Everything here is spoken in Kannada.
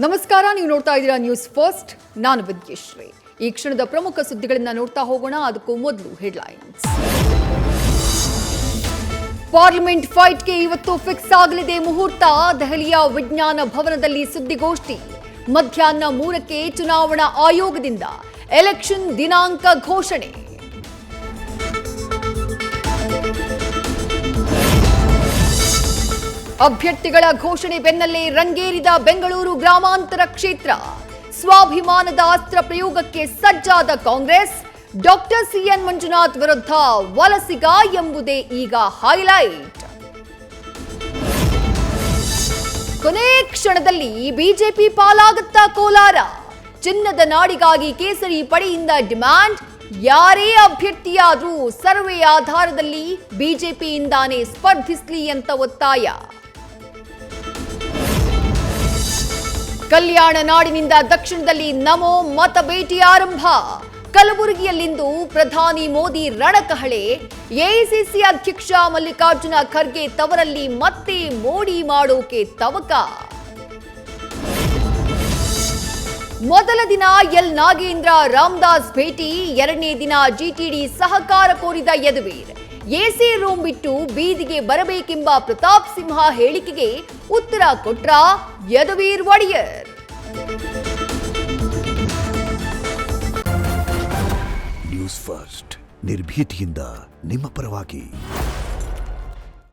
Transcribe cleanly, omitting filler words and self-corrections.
ನಮಸ್ಕಾರ, ನೀವು ನೋಡ್ತಾ ಇದ್ದೀರಾ ನ್ಯೂಸ್ ಫಸ್ಟ್. ನಾನು ವಿದ್ಯಶ್ರೀ. ಈ ಕ್ಷಣದ ಪ್ರಮುಖ ಸುದ್ದಿಗಳನ್ನ ನೋಡ್ತಾ ಹೋಗೋಣ. ಅದಕ್ಕೂ ಮೊದಲು ಹೆಡ್ಲೈನ್ಸ್. ಪಾರ್ಲಿಮೆಂಟ್ ಫೈಟ್ಗೆ ಇವತ್ತು ಫಿಕ್ಸ್ ಆಗಲಿದೆ ಮುಹೂರ್ತ. ದೆಹಲಿಯ ವಿಜ್ಞಾನ ಭವನದಲ್ಲಿ ಸುದ್ದಿಗೋಷ್ಠಿ. ಮಧ್ಯಾಹ್ನ 3ಕ್ಕೆ ಚುನಾವಣಾ ಆಯೋಗದಿಂದ ಎಲೆಕ್ಷನ್ ದಿನಾಂಕ ಘೋಷಣೆ. ಅಭ್ಯರ್ಥಿಗಳ ಘೋಷಣೆ ಬೆನ್ನಲ್ಲೇ ರಂಗೇರಿದ ಬೆಂಗಳೂರು ಗ್ರಾಮಾಂತರ ಕ್ಷೇತ್ರ. ಸ್ವಾಭಿಮಾನದ ಅಸ್ತ್ರ ಪ್ರಯೋಗಕ್ಕೆ ಸಜ್ಜಾದ ಕಾಂಗ್ರೆಸ್. ಡಾಕ್ಟರ್ ಸಿಎನ್ ಮಂಜುನಾಥ್ ವಿರುದ್ಧ ವಲಸಿಗ ಎಂಬುದೇ ಈಗ ಹೈಲೈಟ್. ಕೊನೆ ಕ್ಷಣದಲ್ಲಿ ಬಿಜೆಪಿ ಪಾಲಾಗುತ್ತಾ ಕೋಲಾರ. ಚಿನ್ನದ ನಾಡಿಗಾಗಿ ಕೇಸರಿ ಪಡೆಯಿಂದ ಡಿಮ್ಯಾಂಡ್. ಯಾರೇ ಅಭ್ಯರ್ಥಿಯಾದ್ರೂ ಸರ್ವೆ ಆಧಾರದಲ್ಲಿ ಬಿಜೆಪಿಯಿಂದಾನೇ ಸ್ಪರ್ಧಿಸಲಿ ಅಂತ ಒತ್ತಾಯ. ಕಲ್ಯಾಣ ನಾಡಿನಿಂದ ದಕ್ಷಿಣದಲ್ಲಿ ನಮೋ ಮತ ಭೇಟಿ ಆರಂಭ. ಕಲಬುರಗಿಯಲ್ಲಿಂದು ಪ್ರಧಾನಿ ಮೋದಿ ರಣಕಹಳೆ. ಎಐಸಿಸಿ ಅಧ್ಯಕ್ಷ ಮಲ್ಲಿಕಾರ್ಜುನ ಖರ್ಗೆ ತವರಲ್ಲಿ ಮತ್ತೆ ಮೋಡಿ ಮಾಡೋಕೆ ತವಕ. ಮೊದಲ ದಿನ ಎಲ್ ನಾಗೇಂದ್ರ ರಾಮದಾಸ್ ಭೇಟಿ. ಎರಡನೇ ದಿನ ಜಿಟಿಡಿ ಸಹಕಾರ ಕೋರಿದ ಯದುವೀರ್. ಎಸಿ ರೂಮ್ ಬಿಟ್ಟು ಬೀದಿಗೆ ಬರಬೇಕೆಂಬ ಪ್ರತಾಪ್ ಸಿಂಹ ಹೇಳಿಕೆಗೆ ಉತ್ತರ ಕೊಟ್ರ ಯದುವೀರ್ ಒಡೆಯರ್. ನ್ಯೂಸ್ ಫಸ್ಟ್, ನಿರ್ಭೀತಿಯಿಂದ ನಿಮ್ಮ ಪರವಾಗಿ.